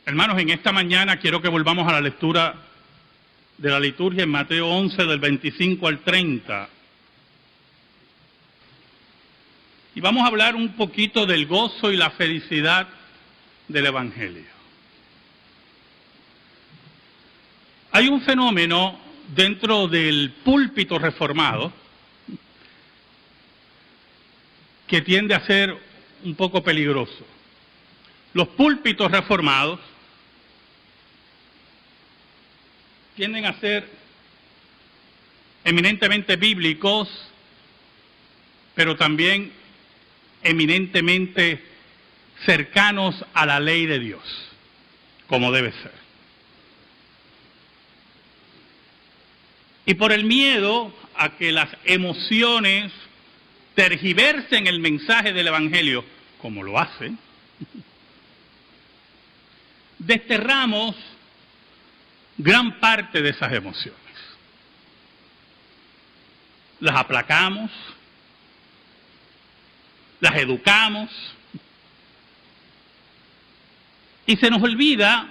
Hermanos, en esta mañana quiero que volvamos a la lectura de la liturgia en Mateo 11, del 25 al 30. Y vamos a hablar un poquito del gozo y la felicidad del Evangelio. Hay un fenómeno dentro del púlpito reformado que tiende a ser un poco peligroso. Los púlpitos reformados tienden a ser eminentemente bíblicos, pero también eminentemente cercanos a la ley de Dios, como debe ser. Y por el miedo a que las emociones tergiversen el mensaje del Evangelio, como lo hacen, desterramos gran parte de esas emociones. Las aplacamos, las educamos, y se nos olvida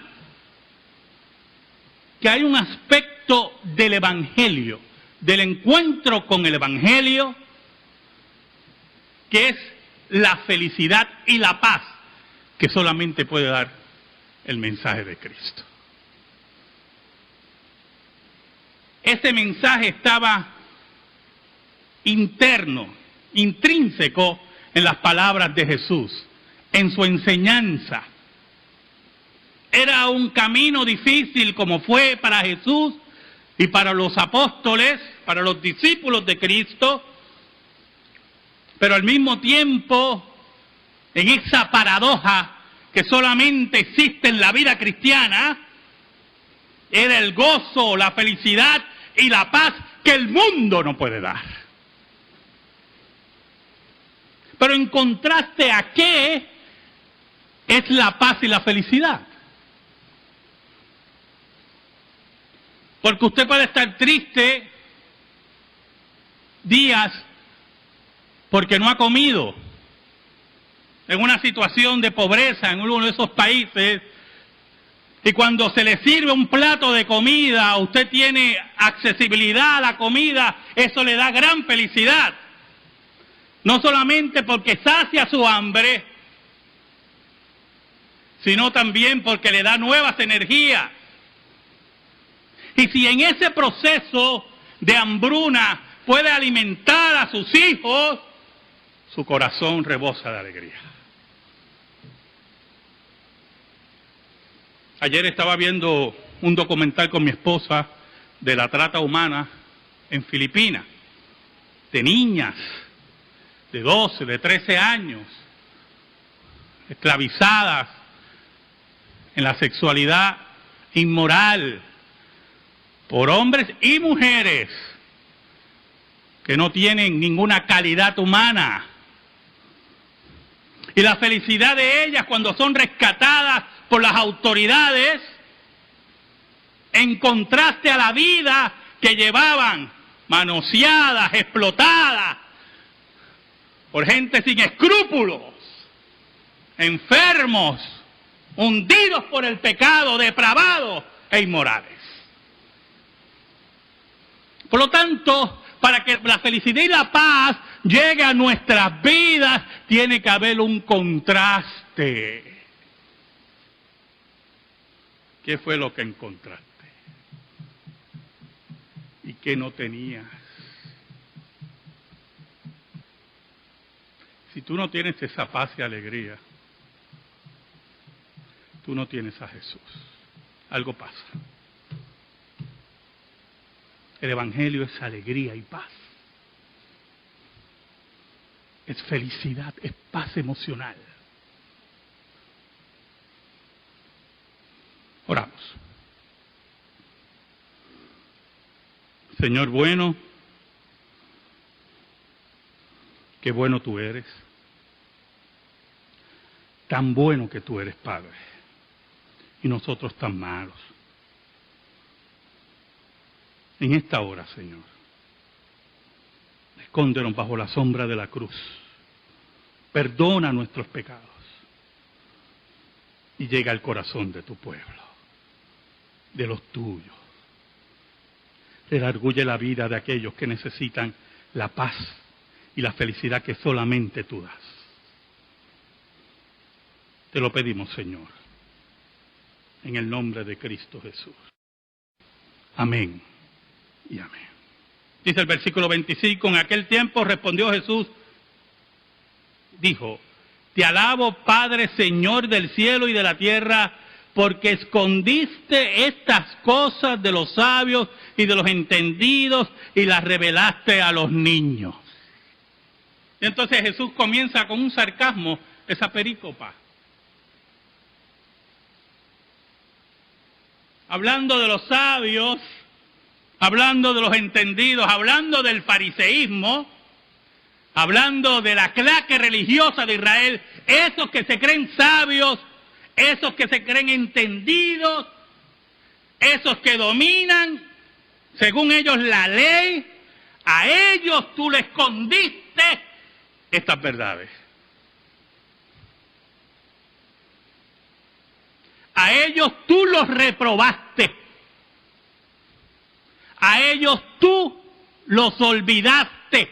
que hay un aspecto del Evangelio, del encuentro con el Evangelio, que es la felicidad y la paz que solamente puede dar el mensaje de Cristo. Ese mensaje estaba interno, intrínseco en las palabras de Jesús, en su enseñanza. Era un camino difícil como fue para Jesús y para los apóstoles, para los discípulos de Cristo, pero al mismo tiempo, en esa paradoja que solamente existe en la vida cristiana, era el gozo, la felicidad y la paz que el mundo no puede dar. Pero en contraste a qué es la paz y la felicidad. Porque usted puede estar triste días porque no ha comido, en una situación de pobreza en uno de esos países, y cuando se le sirve un plato de comida, usted tiene accesibilidad a la comida, eso le da gran felicidad. No solamente porque sacia su hambre, sino también porque le da nuevas energías. Y si en ese proceso de hambruna puede alimentar a sus hijos, su corazón rebosa de alegría. Ayer estaba viendo un documental con mi esposa de la trata humana en Filipinas, de niñas de 12, de 13 años, esclavizadas en la sexualidad inmoral por hombres y mujeres que no tienen ninguna calidad humana. Y la felicidad de ellas cuando son rescatadas por las autoridades, en contraste a la vida que llevaban, manoseadas, explotadas, por gente sin escrúpulos, enfermos, hundidos por el pecado, depravados e inmorales. Por lo tanto, para que la felicidad y la paz llegue a nuestras vidas, tiene que haber un contraste. ¿Qué fue lo que encontraste? ¿Y qué no tenías? Si tú no tienes esa paz y alegría, tú no tienes a Jesús. Algo pasa. El Evangelio es alegría y paz. Es felicidad, es paz emocional. Oramos. Señor bueno, qué bueno tú eres. Tan bueno que tú eres, Padre. Y nosotros tan malos. En esta hora, Señor, escóndenos bajo la sombra de la cruz. Perdona nuestros pecados. y llega al corazón de tu pueblo, de los tuyos. Redarguye la vida de aquellos que necesitan la paz y la felicidad que solamente tú das. Te lo pedimos, Señor, en el nombre de Cristo Jesús. Amén y amén. Dice el versículo 25, en aquel tiempo respondió Jesús, dijo, te alabo, Padre, Señor del cielo y de la tierra, porque escondiste estas cosas de los sabios y de los entendidos y las revelaste a los niños. Y entonces Jesús comienza con un sarcasmo esa perícopa. Hablando de los sabios, hablando de los entendidos, hablando del fariseísmo, hablando de la clase religiosa de Israel, esos que se creen sabios, esos que se creen entendidos, esos que dominan, según ellos, la ley, a ellos tú le escondiste estas verdades. A ellos tú los reprobaste. A ellos tú los olvidaste.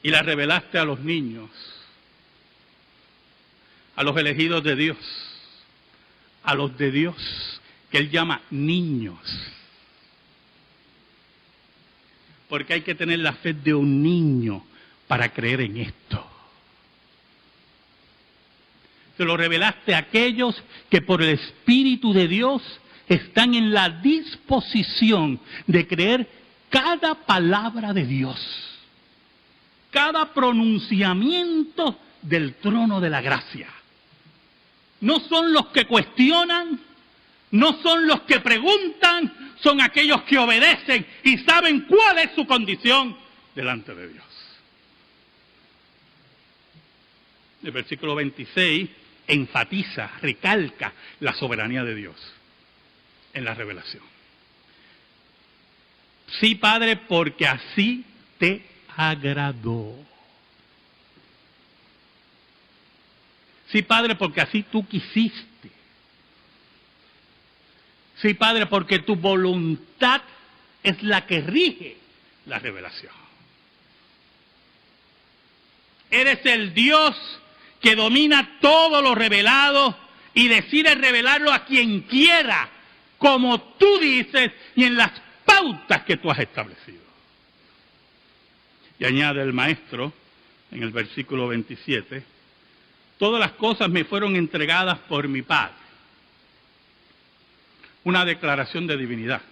Y las revelaste a los niños, a los elegidos de Dios, a los de Dios, que Él llama niños. Porque hay que tener la fe de un niño para creer en esto. Se lo revelaste a aquellos que por el Espíritu de Dios están en la disposición de creer cada palabra de Dios, cada pronunciamiento del trono de la gracia. No son los que cuestionan, no son los que preguntan, son aquellos que obedecen y saben cuál es su condición delante de Dios. El versículo 26 enfatiza, recalca la soberanía de Dios en la revelación. Sí, Padre, porque así te agradó. Sí, Padre, porque así tú quisiste. Sí, Padre, porque tu voluntad es la que rige la revelación. Eres el Dios que domina todo lo revelado y decide revelarlo a quien quiera, como tú dices y en las pautas que tú has establecido. Y añade el maestro en el versículo 27, todas las cosas me fueron entregadas por mi Padre. Una declaración de divinidad.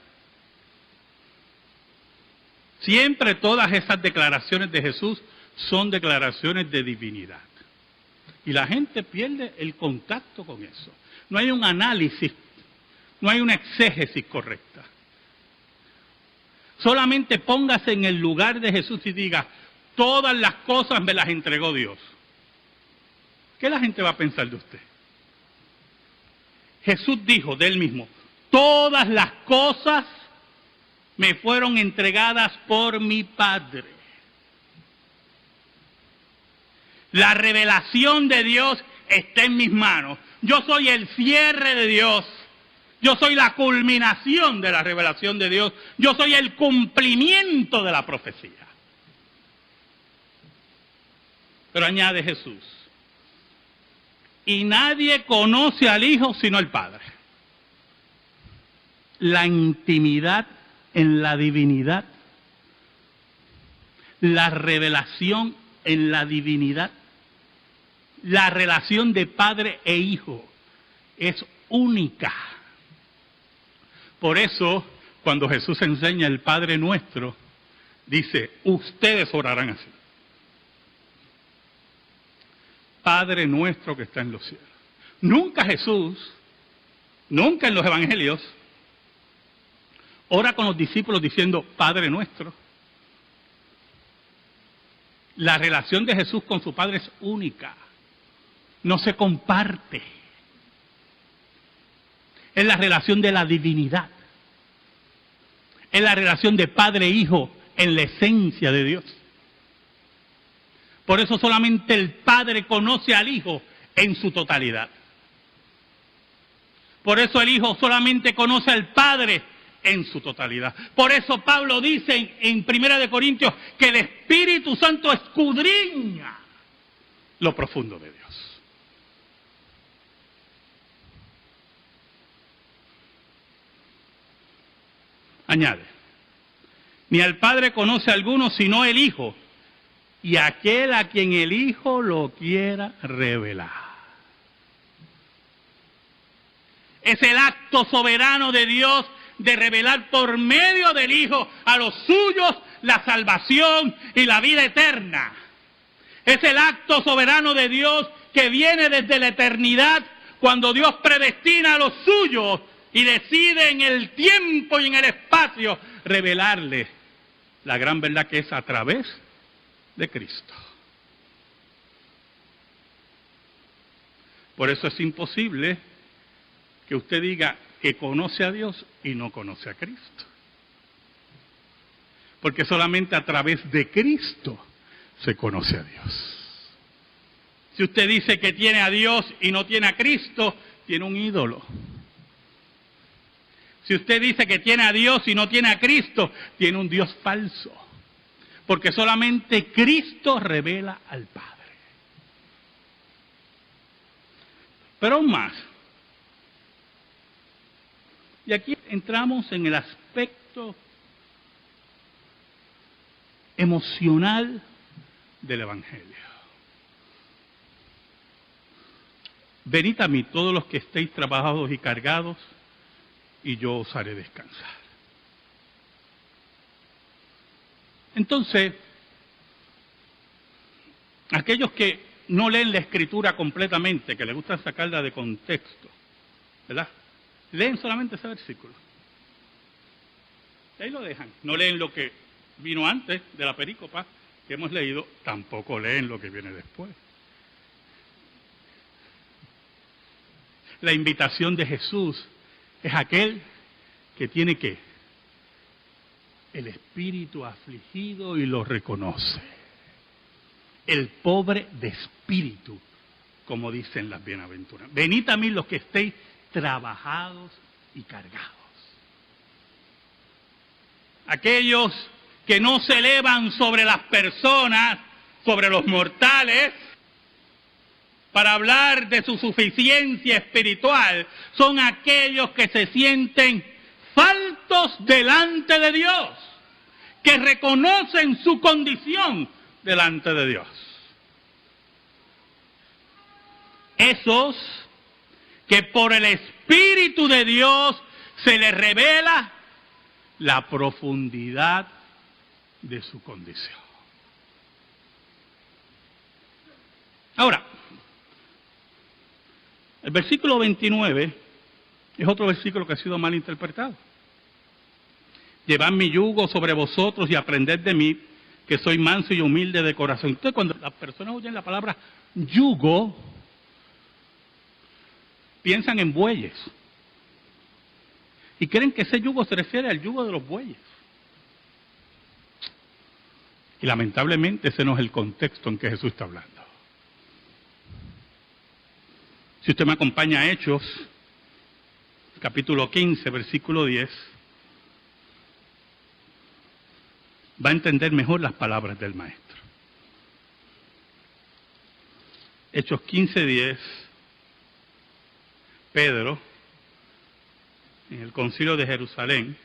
Siempre todas esas declaraciones de Jesús son declaraciones de divinidad. Y la gente pierde el contacto con eso. No hay un análisis, no hay una exégesis correcta. Solamente póngase en el lugar de Jesús y diga, todas las cosas me las entregó Dios. ¿Qué la gente va a pensar de usted? Jesús dijo de él mismo, todas las cosas me fueron entregadas por mi Padre. La revelación de Dios está en mis manos. Yo soy el cierre de Dios. Yo soy la culminación de la revelación de Dios. Yo soy el cumplimiento de la profecía. Pero añade Jesús, y nadie conoce al Hijo sino el Padre. La intimidad en la divinidad, la revelación en la divinidad, la relación de padre e hijo es única. Por eso, cuando Jesús enseña el Padre Nuestro, dice, ustedes orarán así. Padre nuestro que está en los cielos. Nunca Jesús, nunca en los evangelios, ora con los discípulos diciendo, Padre Nuestro. La relación de Jesús con su Padre es única. No se comparte. Es la relación de la divinidad. Es la relación de Padre e Hijo en la esencia de Dios. Por eso solamente el Padre conoce al Hijo en su totalidad. Por eso el Hijo solamente conoce al Padre en su totalidad. Por eso Pablo dice en 1 Corintios que el Espíritu Santo escudriña lo profundo de Dios. Añade, ni al Padre conoce a alguno sino el Hijo, y aquel a quien el Hijo lo quiera revelar. Es el acto soberano de Dios de revelar por medio del Hijo a los suyos la salvación y la vida eterna. Es el acto soberano de Dios que viene desde la eternidad, cuando Dios predestina a los suyos y decide en el tiempo y en el espacio revelarle la gran verdad que es a través de Cristo. Por eso es imposible que usted diga que conoce a Dios y no conoce a Cristo. Porque solamente a través de Cristo se conoce a Dios. Si usted dice que tiene a Dios y no tiene a Cristo, tiene un ídolo. Si usted dice que tiene a Dios y no tiene a Cristo, tiene un Dios falso. Porque solamente Cristo revela al Padre. Pero aún más. Y aquí entramos en el aspecto emocional del Evangelio. Venid a mí todos los que estéis trabajados y cargados, y yo os haré descansar. Entonces, aquellos que no leen la Escritura completamente, que les gusta sacarla de contexto, ¿verdad? Leen solamente ese versículo. Y ahí lo dejan. No leen lo que vino antes de la perícopa que hemos leído, tampoco leen lo que viene después. La invitación de Jesús es aquel que tiene que el espíritu afligido y lo reconoce. El pobre de espíritu, como dicen las bienaventuranzas. Venid a mí los que estéis trabajados y cargados. Aquellos que no se elevan sobre las personas, sobre los mortales, para hablar de su suficiencia espiritual, son aquellos que se sienten faltos delante de Dios, que reconocen su condición delante de Dios. Esos que por el Espíritu de Dios se les revela la profundidad de su condición. Ahora, el versículo 29 es otro versículo que ha sido mal interpretado. Llevad mi yugo sobre vosotros y aprended de mí, que soy manso y humilde de corazón. Entonces, cuando las personas oyen la palabra yugo, piensan en bueyes. Y creen que ese yugo se refiere al yugo de los bueyes. Y lamentablemente ese no es el contexto en que Jesús está hablando. Si usted me acompaña a Hechos, capítulo 15, versículo 10, va a entender mejor las palabras del Maestro. Hechos 15, 10, Pedro, en el concilio de Jerusalén,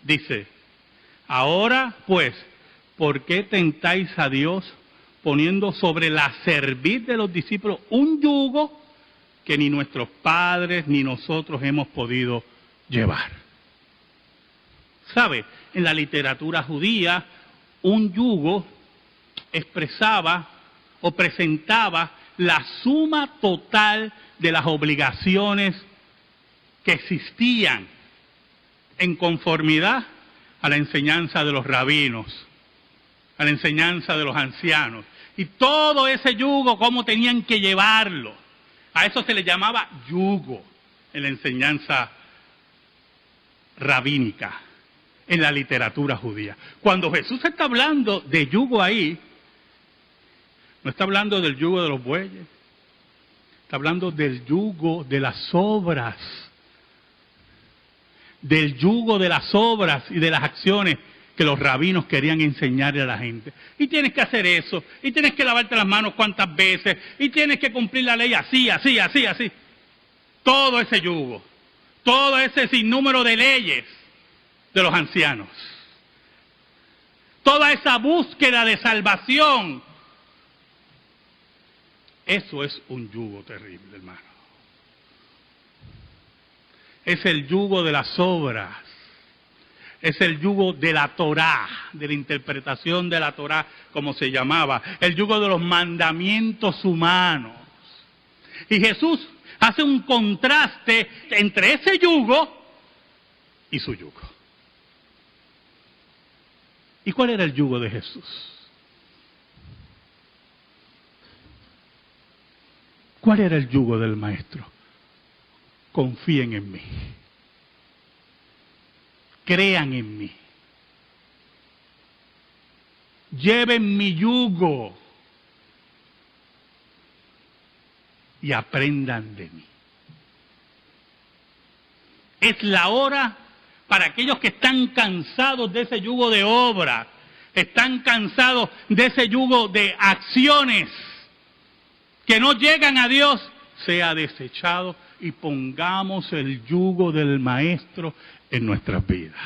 dice: ahora pues, ¿por qué tentáis a Dios poniendo sobre la cerviz de los discípulos un yugo que ni nuestros padres ni nosotros hemos podido llevar? ¿Sabe? En la literatura judía, un yugo expresaba o presentaba la suma total de las obligaciones que existían en conformidad a la enseñanza de los rabinos, a la enseñanza de los ancianos. Y todo ese yugo, cómo tenían que llevarlo. A eso se le llamaba yugo en la enseñanza rabínica, en la literatura judía. Cuando Jesús está hablando de yugo ahí, No está hablando del yugo de los bueyes. Está hablando del yugo de las obras. Del yugo de las obras y de las acciones que los rabinos querían enseñarle a la gente. Y tienes que hacer eso, y tienes que lavarte las manos cuantas veces, y tienes que cumplir la ley así. Todo ese yugo, todo ese sinnúmero de leyes de los ancianos. Toda esa búsqueda de salvación. Eso es un yugo terrible, hermano. Es el yugo de las obras. Es el yugo de la Torá, de la interpretación de la Torá, como se llamaba. El yugo de los mandamientos humanos. Y Jesús hace un contraste entre ese yugo y su yugo. ¿Y cuál era el yugo de Jesús? ¿Cuál era el yugo del Maestro? Confíen en mí. Crean en mí. Lleven mi yugo y aprendan de mí. Es la hora para aquellos que están cansados de ese yugo de obra, están cansados de ese yugo de acciones que no llegan a Dios, sea desechado y pongamos el yugo del Maestro en nuestras vidas.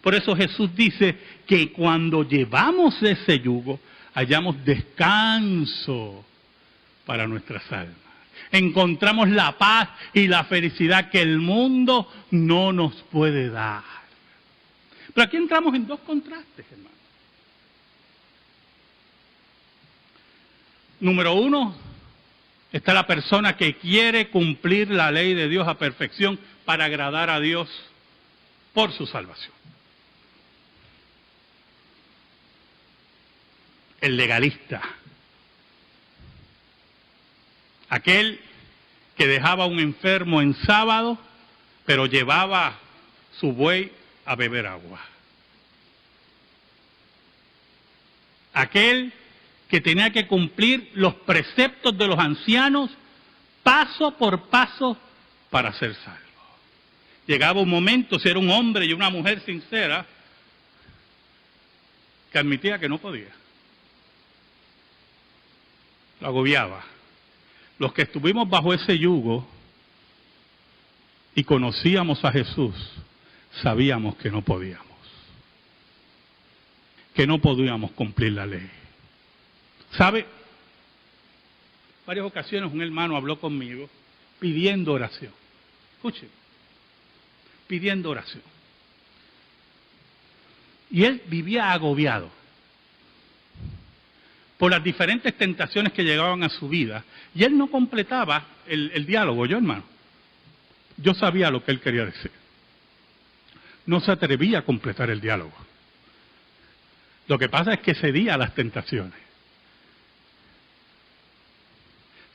Por eso Jesús dice que cuando llevamos ese yugo, hallamos descanso para nuestras almas. Encontramos la paz y la felicidad que el mundo no nos puede dar. Pero aquí entramos en dos contrastes, hermano. Número uno, está la persona que quiere cumplir la ley de Dios a perfección para agradar a Dios por su salvación. El legalista. Aquel que dejaba a un enfermo en sábado, pero llevaba su buey a beber agua. Aquel que tenía que cumplir los preceptos de los ancianos paso por paso para ser salvo. Llegaba un momento, si era un hombre y una mujer sincera, que admitía que no podía. Lo agobiaba. Los que estuvimos bajo ese yugo y conocíamos a Jesús, sabíamos que no podíamos. Que no podíamos cumplir la ley. ¿Sabe? Varias ocasiones un hermano habló conmigo pidiendo oración. Escuche, pidiendo oración. Y él vivía agobiado por las diferentes tentaciones que llegaban a su vida. Y él no completaba el diálogo, yo hermano. Yo sabía lo que él quería decir. No se atrevía a completar el diálogo. Lo que pasa es que cedía a las tentaciones.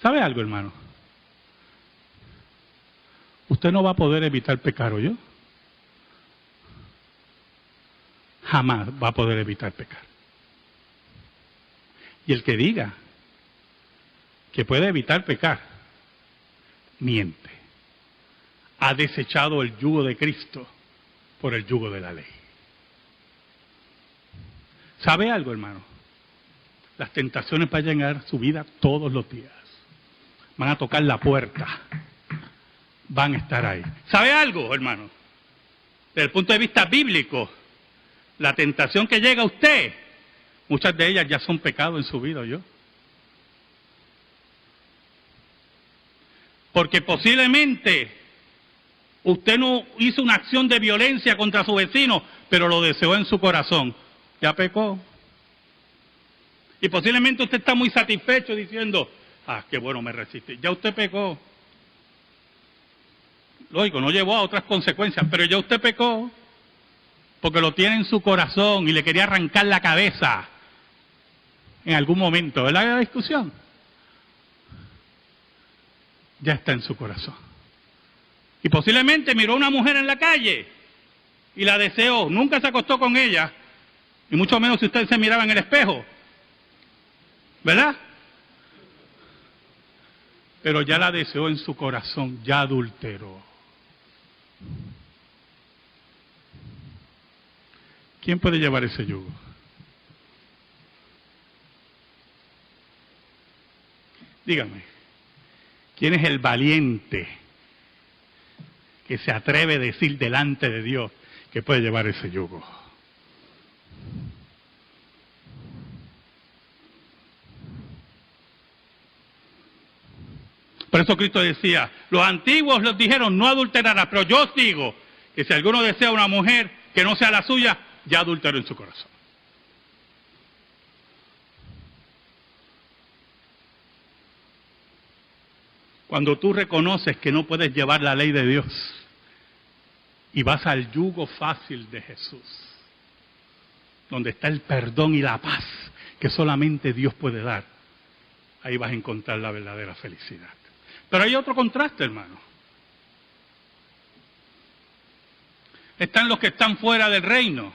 ¿Sabe algo, hermano? Usted no va a poder evitar pecar, ¿o yo? Jamás va a poder evitar pecar. Y el que diga que puede evitar pecar, miente. Ha desechado el yugo de Cristo por el yugo de la ley. ¿Sabe algo, hermano? Las tentaciones van a llegar a su vida todos los días. Van a tocar la puerta. Van a estar ahí. ¿Sabe algo, hermano? Desde el punto de vista bíblico, la tentación que llega a usted, muchas de ellas ya son pecados en su vida, ¿yo? Porque posiblemente usted no hizo una acción de violencia contra su vecino, pero lo deseó en su corazón. Ya pecó. Y posiblemente usted está muy satisfecho diciendo, qué bueno, me resistí. Ya usted pecó. Lógico, no llevó a otras consecuencias, pero ya usted pecó. Porque lo tiene en su corazón y le quería arrancar la cabeza en algún momento, ¿verdad la discusión? Ya está en su corazón. Y posiblemente miró a una mujer en la calle y la deseó, nunca se acostó con ella, Y mucho menos si usted se miraba en el espejo. ¿Verdad? Pero ya la deseó en su corazón, ya adulteró. ¿Quién puede llevar ese yugo? Dígame, ¿quién es el valiente que se atreve a decir delante de Dios que puede llevar ese yugo? Por eso Cristo decía, los antiguos los dijeron, no adulterarás, pero yo os digo que si alguno desea una mujer que no sea la suya, ya adulteró en su corazón. Cuando tú reconoces que no puedes llevar la ley de Dios y vas al yugo fácil de Jesús, donde está el perdón y la paz que solamente Dios puede dar, ahí vas a encontrar la verdadera felicidad. Pero hay otro contraste, hermano. Están los que están fuera del reino.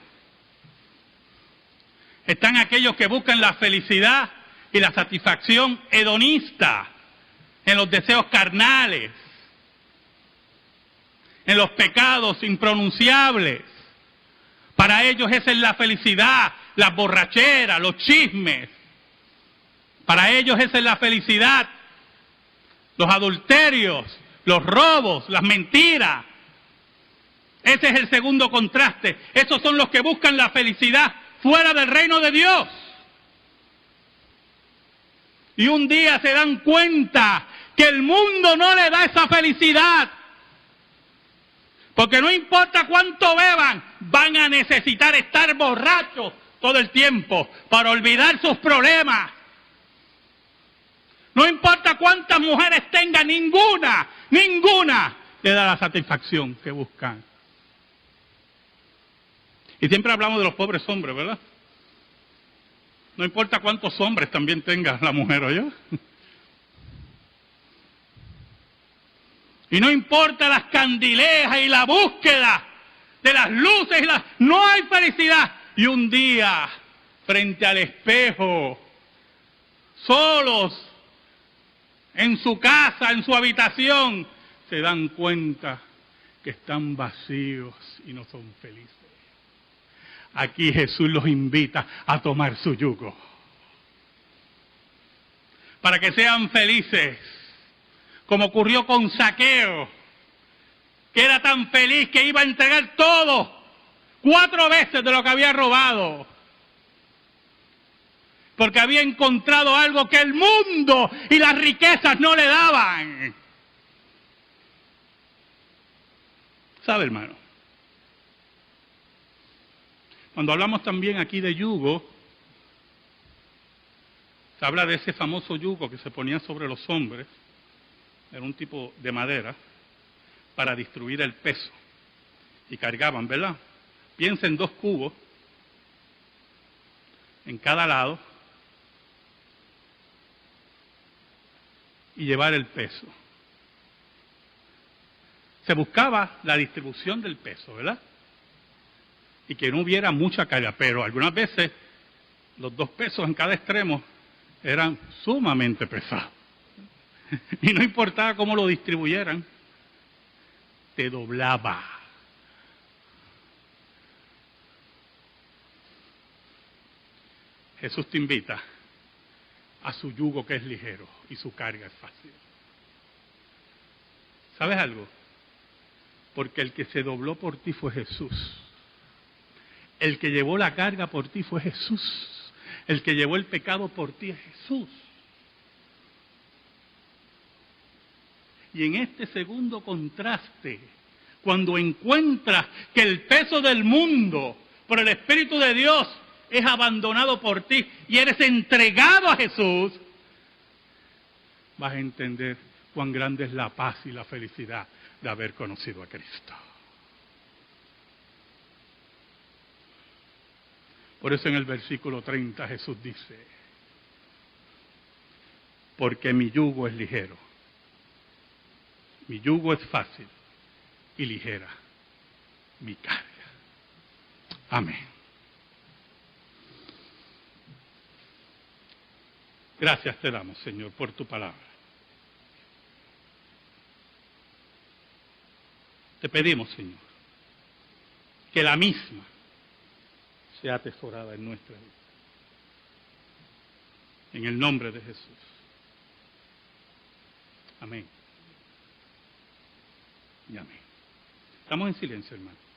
Están aquellos que buscan la felicidad y la satisfacción hedonista en los deseos carnales, en los pecados impronunciables. Para ellos esa es la felicidad, las borracheras, los chismes. Para ellos esa es la felicidad, los adulterios, los robos, las mentiras. Ese es el segundo contraste. Esos son los que buscan la felicidad fuera del reino de Dios. Y un día se dan cuenta que el mundo no le da esa felicidad. Porque no importa cuánto beban, van a necesitar estar borrachos todo el tiempo para olvidar sus problemas. No importa cuántas mujeres tengan, ninguna le da la satisfacción que buscan. Y siempre hablamos de los pobres hombres, ¿verdad? No importa cuántos hombres también tenga la mujer, ¿o yo? Y no importa las candilejas y la búsqueda de las luces, no hay felicidad. Y un día, frente al espejo, solos, en su casa, en su habitación, se dan cuenta que están vacíos y no son felices. Aquí Jesús los invita a tomar su yugo, para que sean felices, como ocurrió con Zaqueo, que era tan feliz que iba a entregar todo, 4 veces de lo que había robado, porque había encontrado algo que el mundo y las riquezas no le daban. ¿Sabe, hermano? Cuando hablamos también aquí de yugo, se habla de ese famoso yugo que se ponía sobre los hombres, era un tipo de madera, para distribuir el peso. Y cargaban, ¿verdad? Piensa en 2 cubos, en cada lado, y llevar el peso. Se buscaba la distribución del peso, ¿verdad? Y que no hubiera mucha carga, pero algunas veces los 2 pesos en cada extremo eran sumamente pesados. Y no importaba cómo lo distribuyeran, te doblaba. Jesús te invita a su yugo que es ligero y su carga es fácil. ¿Sabes algo? Porque el que se dobló por ti fue Jesús. El que llevó la carga por ti fue Jesús. El que llevó el pecado por ti es Jesús. Y en este segundo contraste, cuando encuentras que el peso del mundo por el Espíritu de Dios es abandonado por ti y eres entregado a Jesús, vas a entender cuán grande es la paz y la felicidad de haber conocido a Cristo. Por eso en el versículo 30 Jesús dice, porque mi yugo es ligero, mi yugo es fácil y ligera mi carga. Amén. Gracias te damos, Señor, por tu palabra. Te pedimos, Señor, que la misma sea atesorada en nuestra vida. En el nombre de Jesús. Amén. Y amén. Estamos en silencio, hermano.